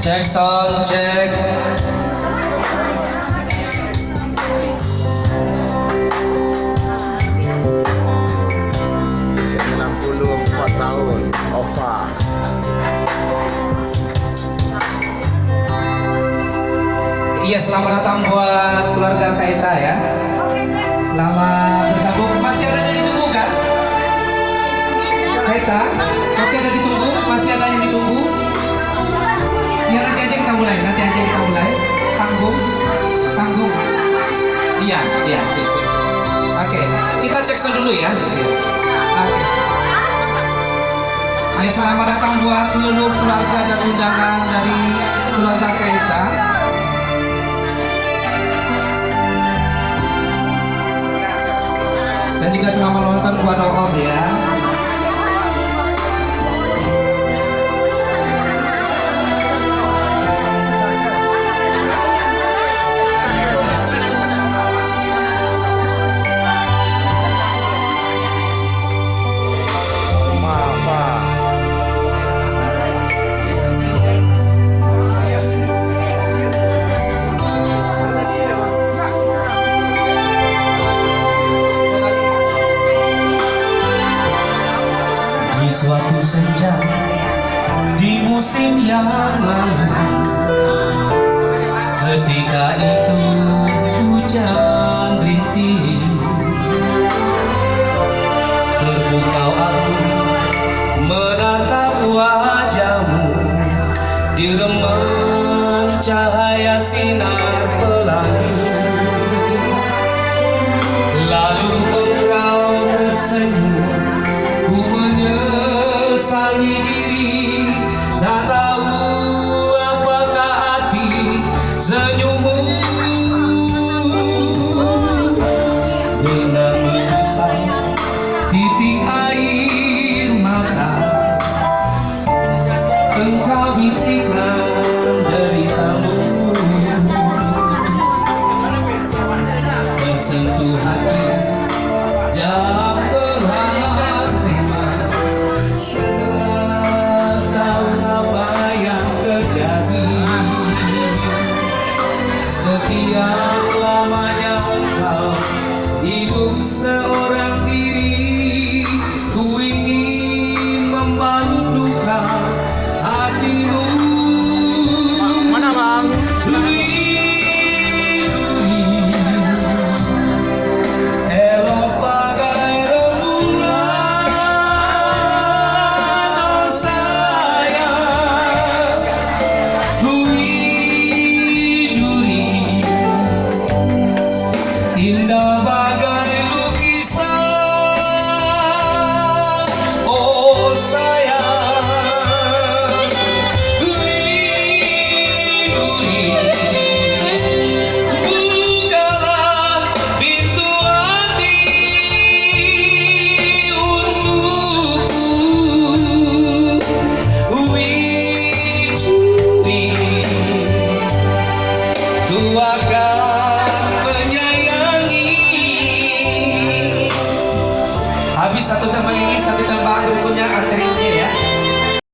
Cek sound, cek. Tahun Opa. Iya, selamat datang buat keluarga Kaita ya. Selamat bergabung. Masih ada yang ditunggu kan? Kaita, masih ada ditunggu? Masih ada yang ditunggu? Ya nanti aja kita mulai, Panggung, panggung. Iya, sip. Oke, kita cek sound dulu ya. Oke. Ya, selamat datang buat seluruh keluarga dan undangan dari keluarga Kaita. Dan juga selamat nonton buat Om ya. Suatu senja di musim yang lalu, ketika itu hujan rintik, terpukau aku menatap wajahmu di remang cahaya sinar pelangi. Lalu engkau tersenyum, ku menyesali diri, tak tahu apakah arti senyummu. Dengan mengusap titik air mata, engkau bisikan deritamu, tersentuh hati